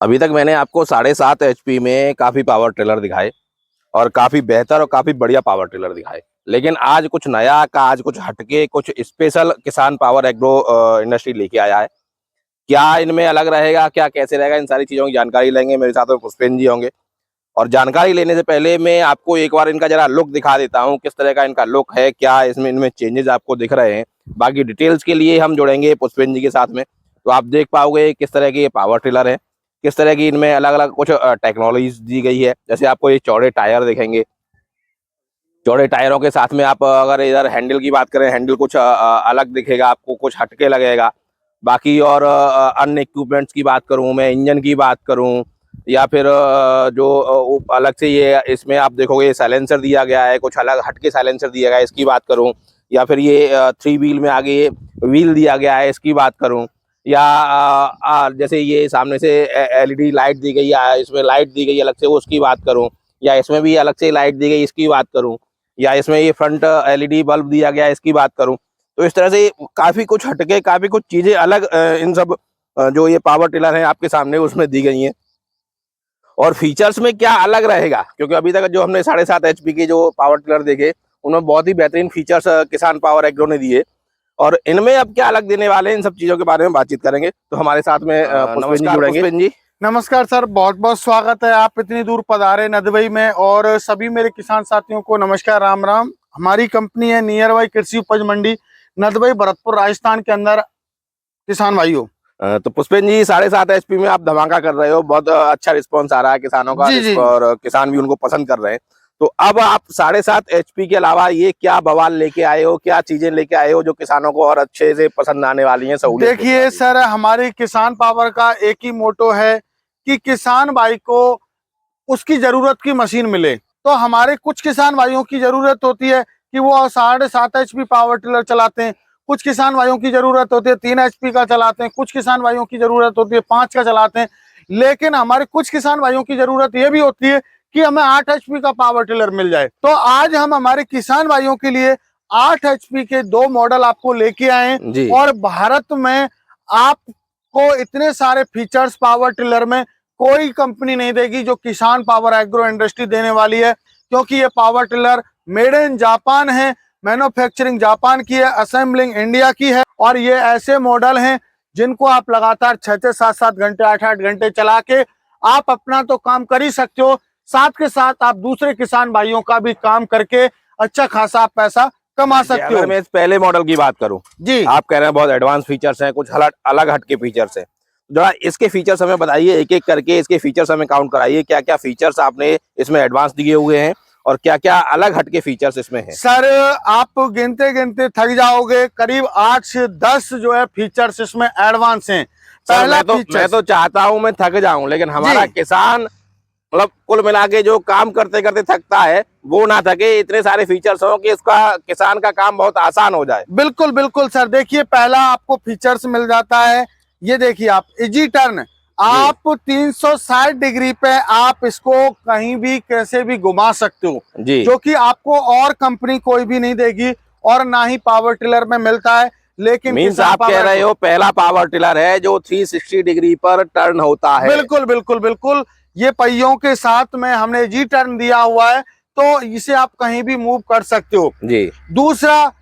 अभी तक मैंने आपको 7.5 HP में काफी पावर टिलर दिखाए और काफी बेहतर और काफी बढ़िया पावर टिलर दिखाए, लेकिन आज कुछ नया का, आज कुछ हटके, कुछ स्पेशल किसान पावर एग्रो इंडस्ट्री लेके आया है। क्या इनमें अलग रहेगा, क्या कैसे रहेगा, इन सारी चीजों की जानकारी लेंगे। मेरे साथ में पुष्पेंद्र जी होंगे। और जानकारी लेने से पहले मैं आपको एक बार इनका जरा लुक दिखा देता हूँ, किस तरह का इनका लुक है, क्या इसमें इनमें चेंजेस आपको दिख रहे हैं। बाकी डिटेल्स के लिए हम जुड़ेंगे पुष्पेंद्र जी के साथ में, तो आप देख पाओगे किस तरह की ये पावर टिलर है, किस तरह की इनमें अलग अलग कुछ टेक्नोलॉजीज दी गई है। जैसे आपको ये चौड़े टायर दिखेंगे, चौड़े टायरों के साथ में आप अगर इधर हैंडल की बात करें, हैंडल कुछ अलग दिखेगा आपको, कुछ हटके लगेगा। बाकी और अन्य इक्विपमेंट्स की बात करूं, मैं इंजन की बात करूं, या फिर जो अलग से ये इसमें आप देखोगे साइलेंसर दिया गया है, कुछ अलग हटके साइलेंसर दिया गया है, इसकी बात करूं। या फिर ये 3 व्हील में आगे व्हील दिया गया है, इसकी बात करूं। या जैसे ये सामने से LED लाइट दी गई है, इसमें लाइट दी गई अलग से, वो उसकी बात करूं। या इसमें भी अलग से लाइट दी गई, इसकी बात करूं। या इसमें ये फ्रंट LED बल्ब दिया गया है, इसकी बात करूं। तो इस तरह से काफी कुछ हटके, काफी कुछ चीजें अलग इन सब जो ये पावर टिलर है आपके सामने उसमें दी गई हैं। और फीचर्स में क्या अलग रहेगा, क्योंकि अभी तक जो हमने 7.5 HP के जो पावर टिलर देखे, उनमें बहुत ही बेहतरीन फीचर्स किसान पावर एग्रो ने दिए। और इनमें अब क्या अलग देने वाले हैं, इन सब चीजों के बारे में बातचीत करेंगे। तो हमारे साथ में पुष्पेंद्र जी जुड़ेंगे। पुष्पेंद्र जी नमस्कार सर, बहुत बहुत स्वागत है। आप इतनी दूर पधारे नदबई में, और सभी मेरे किसान साथियों को नमस्कार, राम राम। हमारी कंपनी है नियर बाई कृषि उपज मंडी, नदबई, भरतपुर, राजस्थान के अंदर। किसान भाइयों, तो पुष्पेंद्र जी 7.5 HP में आप धमाका कर रहे हो, बहुत अच्छा रिस्पांस आ रहा है किसानों का, जी। और किसान भी उनको पसंद कर रहे हैं। तो अब आप 7.5 HP के अलावा ये क्या बवाल लेके आए हो, क्या चीजें लेके आए हो जो किसानों को और अच्छे से पसंद आने वाली हैं? सहूलियत देखिए सर, हमारे किसान पावर का एक ही मोटो है कि किसान भाई को उसकी जरूरत की मशीन मिले। तो हमारे कुछ किसान भाइयों की जरूरत होती है कि वो 7.5 HP पावर टिलर चलाते हैं, कुछ किसान भाइयों की जरूरत होती है 3 HP का चलाते हैं, कुछ किसान भाइयों की जरूरत होती है 5 का चलाते हैं। लेकिन हमारे कुछ किसान भाइयों की जरूरत ये भी होती है कि हमें 8 HP का पावर टिलर मिल जाए। तो आज हम हमारे किसान भाइयों के लिए 8 HP के 2 मॉडल आपको लेके आए हैं। और भारत में आपको इतने सारे फीचर्स पावर टिलर में कोई कंपनी नहीं देगी जो किसान पावर एग्रो इंडस्ट्री देने वाली है, क्योंकि ये power tiller made in Japan है, मैन्युफैक्चरिंग जापान की है, असेंबलिंग इंडिया की है। और ये ऐसे मॉडल हैं जिनको आप लगातार 6 से 7 घंटे, 8 घंटे चला के आप अपना तो काम कर ही सकते हो, साथ के साथ आप दूसरे किसान भाइयों का भी काम करके अच्छा खासा आप पैसा कमा सकते हो। अगर मैं पहले मॉडल की बात करूं जी, आप कह रहे हैं बहुत एडवांस फीचर्स हैं, कुछ अलग हटके फीचर्स हैं। जरा इसके फीचर्स हमें बताइए, एक एक करके इसके फीचर्स हमें काउंट कराइए। क्या क्या फीचर्स आपने इसमें एडवांस दिए हुए हैं और क्या क्या अलग हटके फीचर्स इसमें हैं? सर, आप गिनते गिनते थक जाओगे, करीब 8 से 10 जो है फीचर्स इसमें एडवांस हैं। पहला मैं तो चाहता हूं मैं थक जाऊं, लेकिन हमारा किसान मतलब कुल मिला के जो काम करते करते थकता है वो ना थके, इतने सारे फीचर्स हो कि इसका किसान का काम बहुत आसान हो जाए। बिल्कुल बिल्कुल सर, देखिए पहला आपको फीचर्स मिल जाता है, ये देखिए आप इजी टर्न। आप 360 डिग्री पे आप इसको कहीं भी कैसे भी घुमा सकते हो जी, जो कि आपको और कंपनी कोई भी नहीं देगी और ना ही पावर टिलर में मिलता है। लेकिन मीन्स आप कह रहे हो पहला पावर टिलर है जो 360 डिग्री पर टर्न होता है? बिल्कुल बिल्कुल बिल्कुल, ये पहियों के साथ में हमने जी टर्न दिया हुआ है, तो इसे आप कहीं भी मूव कर सकते हो जी। दूसरा,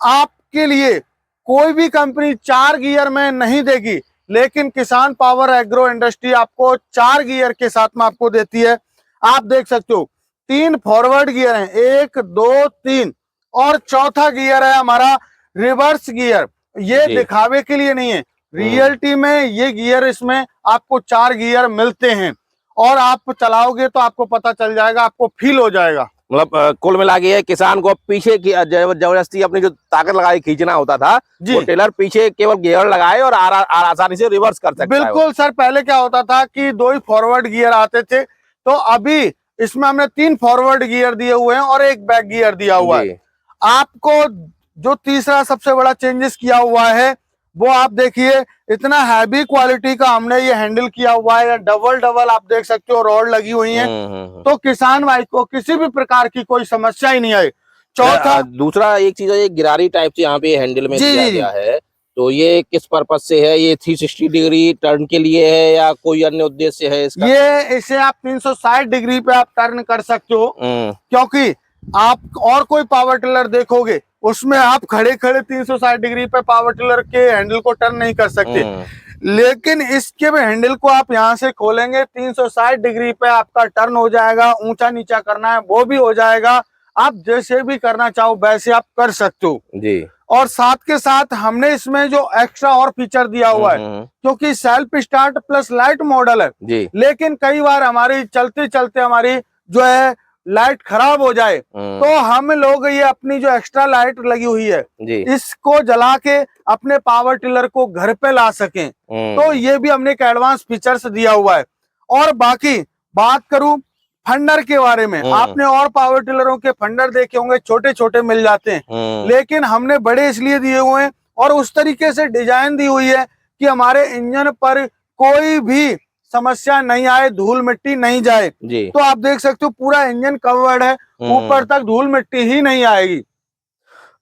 आपके लिए कोई भी कंपनी 4 गियर में नहीं देगी, लेकिन किसान पावर एग्रो इंडस्ट्री आपको 4 गियर के साथ में आपको देती है। आप देख सकते हो 3 फॉरवर्ड गियर हैं, 1 2 3, और चौथा गियर है हमारा रिवर्स गियर। ये दिखावे के लिए नहीं है, रियलिटी में ये गियर, इसमें आपको 4 गियर मिलते हैं और आप चलाओगे तो आपको पता चल जाएगा, आपको फील हो जाएगा। मतलब कुल मिला के किसान को पीछे की जबरदस्ती अपनी जो ताकत लगाई खींचना होता था, वो टेलर पीछे केवल गियर लगाए और आसानी से रिवर्स कर सकता है। बिल्कुल सर, पहले क्या होता था कि 2 ही फॉरवर्ड गियर आते थे, तो अभी इसमें हमने 3 फॉरवर्ड गियर दिए हुए हैं और 1 बैक गियर दिया हुआ है। आपको जो तीसरा सबसे बड़ा चेंजेस किया हुआ है वो आप देखिए, इतना हैवी क्वालिटी का हमने ये हैंडल किया हुआ है, डबल आप देख सकते हो रॉड लगी हुई है, तो किसान भाई को किसी भी प्रकार की कोई समस्या ही नहीं आई। चौथा, दूसरा एक चीज है, ये गिरारी टाइप से यहाँ पे हैंडल में दिया गया है, तो ये किस पर्पज से है? ये 360 डिग्री टर्न के लिए है या कोई अन्य उद्देश्य है इसका? ये इसे आप 360 डिग्री पे आप टर्न कर सकते हो, क्योंकि आप और कोई पावर टिलर देखोगे उसमें आप खड़े खड़े 360 डिग्री पे पावर टिलर के हैंडल को टर्न नहीं कर सकते, लेकिन इसके हैंडल को आप यहाँ से खोलेंगे 360 डिग्री पे आपका टर्न हो जाएगा। ऊंचा नीचा करना है वो भी हो जाएगा, आप जैसे भी करना चाहो वैसे आप कर सकते हो जी। और साथ के साथ हमने इसमें जो एक्स्ट्रा और फीचर दिया हुआ है, क्योंकि self start plus light model है जी। लेकिन कई बार हमारी चलते चलते हमारी जो है लाइट खराब हो जाए तो हम लोग ये अपनी जो एक्स्ट्रा लाइट लगी हुई है जी, इसको जला के अपने पावर टिलर को घर पे ला सकें, तो ये भी हमने एक एडवांस फीचर्स दिया हुआ है। और बाकी बात करूं फंडर के बारे में, आपने और पावर टिलरों के फंडर देखे होंगे छोटे छोटे मिल जाते हैं, लेकिन हमने बड़े इसलिए दिए हुए हैं और उस तरीके से डिजाइन दी हुई है कि हमारे इंजन पर कोई भी समस्या नहीं आए, धूल मिट्टी नहीं जाए जी। तो आप देख सकते हो पूरा इंजन कवर्ड है, ऊपर तक धूल मिट्टी ही नहीं आएगी।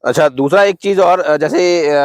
अच्छा, दूसरा एक चीज और, जैसे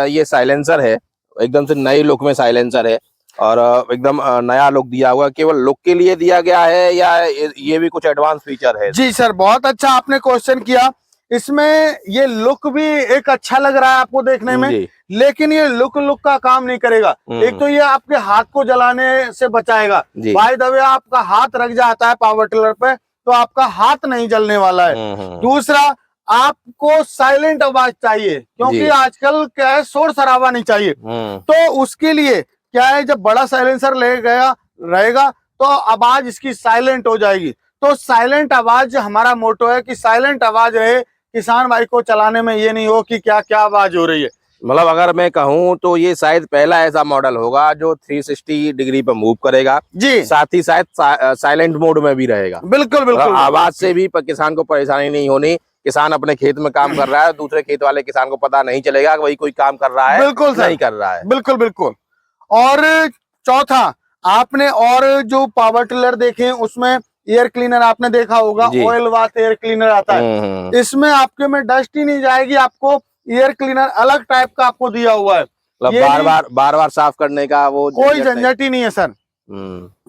ये साइलेंसर है, एकदम से नई लुक में साइलेंसर है और एकदम नया लुक दिया हुआ, केवल लुक के लिए दिया गया है या ये भी कुछ एडवांस फीचर है? जी सर, बहुत अच्छा आपने क्वेश्चन किया। इसमें ये लुक भी एक अच्छा लग रहा है आपको देखने में, लेकिन ये लुक का काम नहीं करेगा। एक तो ये आपके हाथ को जलाने से बचाएगा, बाय द वे आपका हाथ रख जाता है पावर टिलर पे तो आपका हाथ नहीं जलने वाला है। दूसरा, आपको साइलेंट आवाज चाहिए, क्योंकि आजकल क्या है शोर शराबा नहीं चाहिए, तो उसके लिए क्या है जब बड़ा साइलेंसर ले गया रहेगा तो आवाज इसकी साइलेंट हो जाएगी। तो साइलेंट आवाज हमारा मोटो है कि साइलेंट आवाज रहे, किसान भाई को चलाने में ये नहीं हो कि क्या क्या आवाज हो रही है। मतलब अगर मैं कहूँ तो ये शायद पहला ऐसा मॉडल होगा जो 360 डिग्री पर मूव करेगा जी, साथ ही शायद साइलेंट मोड में भी रहेगा। बिल्कुल बिल्कुल, आवाज से भी किसान को परेशानी नहीं होनी। किसान अपने खेत में काम कर रहा है, दूसरे खेत वाले किसान को पता नहीं चलेगा वही कोई काम कर रहा है, बिल्कुल नहीं कर रहा है। बिल्कुल बिल्कुल। और चौथा, आपने और जो पावर टिलर देखे उसमें एयर क्लीनर आपने देखा होगा, ऑयल वाथ एयर क्लीनर आता है, इसमें आपके में डस्ट ही नहीं जाएगी, आपको एयर क्लीनर अलग टाइप का आपको दिया हुआ है, मतलब बार बार साफ करने का वो कोई झंझट ही नहीं है सर।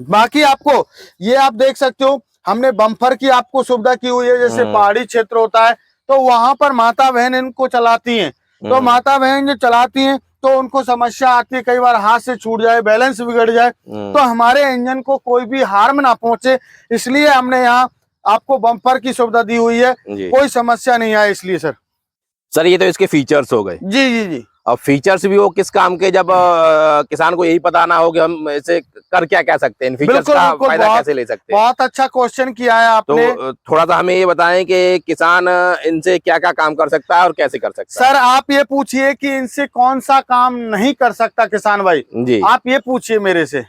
बाकी आपको ये आप देख सकते हो हमने बम्पर की आपको सुविधा की हुई है, जैसे पहाड़ी क्षेत्र होता है तो वहां पर माता बहन इनको चलाती हैं, तो माता बहन जो चलाती हैं तो उनको समस्या आती है कई बार हाथ से छूट जाए, बैलेंस बिगड़ जाए, तो हमारे इंजन को कोई भी हार्म ना पहुंचे इसलिए हमने यहाँ आपको बम्पर की सुविधा दी हुई है, कोई समस्या नहीं आए इसलिए सर। ये तो इसके फीचर्स हो गए। जी जी जी। अब फीचर्स भी वो किस काम के, जब किसान को यही पता ना हो कि हम इसे कर क्या क्या सकते हैं, फीचर्स का फायदा कैसे ले सकते हैं। बहुत अच्छा क्वेश्चन किया है आपने। तो थोड़ा सा हमें ये बताएं कि किसान इनसे क्या क्या काम कर सकता है और कैसे कर सकता है। सर आप ये पूछिए कि इनसे कौन सा काम नहीं कर सकता किसान भाई जी, आप ये पूछिए मेरे से।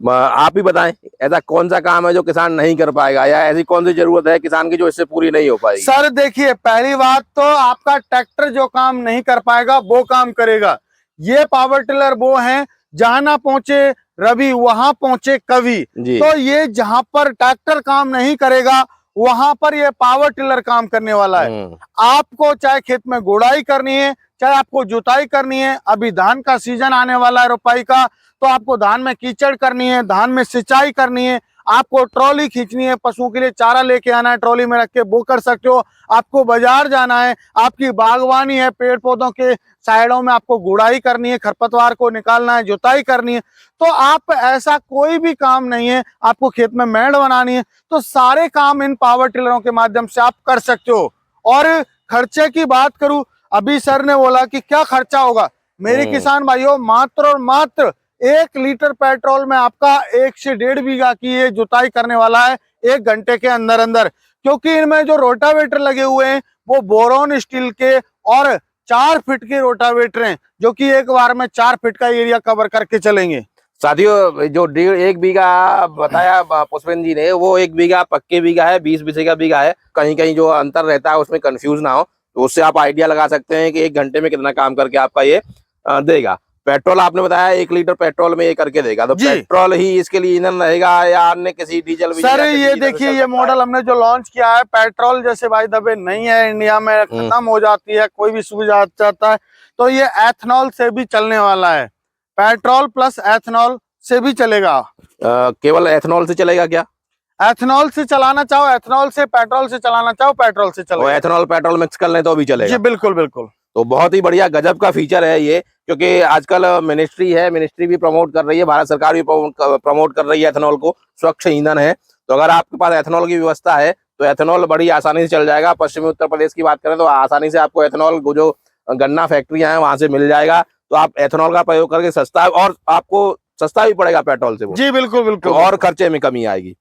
आप ही बताएं ऐसा कौन सा काम है जो किसान नहीं कर पाएगा, या ऐसी कौन सी जरूरत है किसान की जो इससे पूरी नहीं हो पाएगी। सर देखिए, पहली बात तो आपका ट्रैक्टर जो काम नहीं कर पाएगा वो काम करेगा। ये पावर टिलर वो हैं जहां ना पहुंचे रवि वहां पहुंचे कवि, तो ये जहां पर ट्रैक्टर काम नहीं करेगा वहां पर ये पावर टिलर काम करने वाला है। आपको चाहे खेत में गोड़ाई करनी है, चाहे आपको जुताई करनी है, अभी धान का सीजन आने वाला है रोपाई का, तो आपको धान में कीचड़ करनी है, धान में सिंचाई करनी है, आपको ट्रॉली खींचनी है, पशुओं के लिए चारा लेके आना है, ट्रॉली में रख के वो कर सकते हो। आपको बाजार जाना है, आपकी बागवानी है, पेड़ पौधों के साइडों में आपको गुड़ाई करनी है, खरपतवार को निकालना है, जुताई करनी है, तो आप ऐसा कोई भी काम नहीं है, आपको खेत में मेड़ बनानी है, तो सारे काम इन पावर टिलरों के माध्यम से आप कर सकते हो। और खर्चे की बात करूं, अभी सर ने बोला कि क्या खर्चा होगा, मेरे किसान भाइयों मात्र और मात्र 1 लीटर पेट्रोल में आपका 1 से 1.5 बीघा की ये जुताई करने वाला है 1 घंटे के अंदर अंदर, क्योंकि इनमें जो रोटावेटर लगे हुए हैं वो बोरॉन स्टील के और 4 फीट के रोटावेटर हैं, जो कि एक बार में 4 फीट का एरिया कवर करके चलेंगे। साथियों, जो 1.5 बीघा बताया पुष्पेंद्र जी ने, वो 1 बीघा पक्के बीघा है, 20 बीघे का बीघा है। कहीं कहीं जो अंतर रहता है उसमें कंफ्यूज ना हो, तो उससे आप आइडिया लगा सकते हैं कि 1 घंटे में कितना काम करके आपका ये देगा। पेट्रोल आपने बताया 1 लीटर पेट्रोल में ये करके देगा, तो पेट्रोल ही इसके लिए ईंधन रहेगा या अन्य किसी डीजल? सर ये देखिए, ये मॉडल हमने जो लॉन्च किया है, पेट्रोल जैसे भाई दबे नहीं है, इंडिया में खत्म हो जाती है, कोई भी सुविधा चाहता है, तो ये एथनॉल से भी चलने वाला है, पेट्रोल प्लस एथनॉल से भी चलेगा। केवल एथनॉल से चलेगा क्या? एथनॉल से चलाना चाहो एथनॉल से, पेट्रोल से चलाना चाहो पेट्रोल से और चलेगा। एथनॉल पेट्रोल मिक्स कर लें तो भी चलेगा? जी बिल्कुल बिल्कुल। तो बहुत ही बढ़िया गजब का फीचर है ये, क्योंकि आजकल मिनिस्ट्री भी प्रमोट कर रही है, भारत सरकार भी प्रमोट कर रही है एथनॉल को, स्वच्छ ईंधन है। तो अगर आपके पास एथनॉल की व्यवस्था है तो एथनॉल बड़ी आसानी से चल जाएगा। पश्चिमी उत्तर प्रदेश की बात करें तो आसानी से आपको एथनॉल जो गन्ना फैक्ट्रियां हैं वहां से मिल जाएगा। तो आप एथनॉल का प्रयोग करके सस्ता, और आपको सस्ता भी पड़ेगा पेट्रोल से वो। जी बिल्कुल बिल्कुल। तो और खर्चे में कमी आएगी।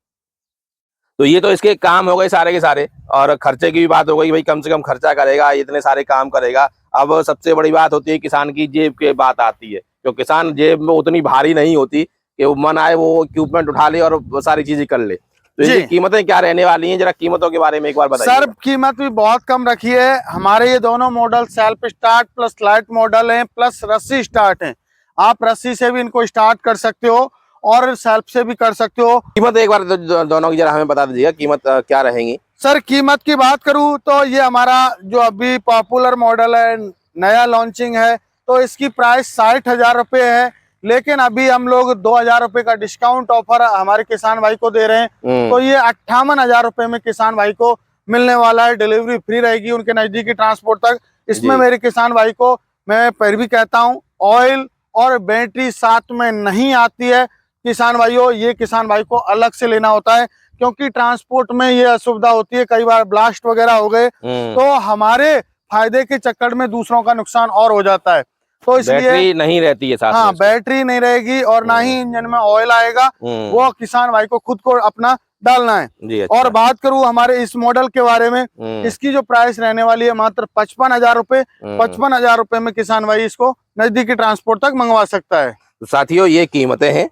तो ये तो इसके काम हो गए सारे के सारे, और खर्चे की भी बात हो गई, भाई कम से कम खर्चा करेगा, इतने सारे काम करेगा। अब सबसे बड़ी बात होती है किसान की जेब की बात आती है, तो किसान जेब में उतनी भारी नहीं होती कि वो मन आए वो इक्विपमेंट उठा ले और सारी चीजें कर ले। तो ये कीमतें क्या रहने वाली हैं, जरा कीमतों के बारे में एक बार बताइए। सर कीमत भी बहुत कम रखी है। हमारे ये दोनों model self start plus light model हैं, प्लस रस्सी स्टार्ट हैं। आप रस्सी से भी इनको स्टार्ट कर सकते हो और सेल्फ से भी कर सकते हो। कीमत एक बार दोनों की जरा हमें बता दीजिएगा, कीमत क्या रहेंगी? सर कीमत की बात करूं तो ये हमारा जो अभी पॉपुलर मॉडल है, नया लॉन्चिंग है, तो इसकी प्राइस 60,000 रुपये है। लेकिन अभी हम लोग 2,000 रुपये का डिस्काउंट ऑफर हमारे किसान भाई को दे रहे हैं। तो ये 58,000 रुपये में किसान भाई को मिलने वाला है। डिलीवरी फ्री रहेगी उनके नजदीकी ट्रांसपोर्ट तक। इसमें मेरे किसान भाई को मैं फिर भी कहता हूँ, ऑयल और बैटरी साथ में नहीं आती है। किसान भाइयों, ये किसान भाई को अलग से लेना होता है, क्योंकि ट्रांसपोर्ट में ये असुविधा होती है, कई बार ब्लास्ट वगैरह हो गए तो हमारे फायदे के चक्कर में दूसरों का नुकसान और हो जाता है। तो इसलिए बैटरी नहीं रहती है साथ में। हाँ, बैटरी नहीं रहेगी और ना ही इंजन में ऑयल आएगा, वो किसान भाई को खुद को अपना डालना है। जी, अच्छा। और बात करूं हमारे इस मॉडल के बारे में, इसकी जो प्राइस रहने वाली है मात्र 55,000 रुपये। 55,000 रुपये में किसान भाई इसको नजदीकी ट्रांसपोर्ट तक मंगवा सकता है। तो साथियों, ये कीमतें हैं।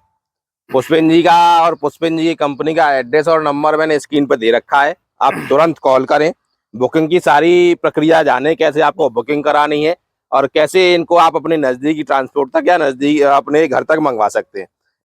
पुष्पिन जी का और पुष्पिन जी की कंपनी का एड्रेस और नंबर मैंने स्क्रीन पर दे रखा है, आप तुरंत कॉल करें। बुकिंग की सारी प्रक्रिया जाने, कैसे आपको बुकिंग करानी है और कैसे इनको आप अपने नजदीकी ट्रांसपोर्ट तक या नजदीक अपने घर तक मंगवा सकते हैं।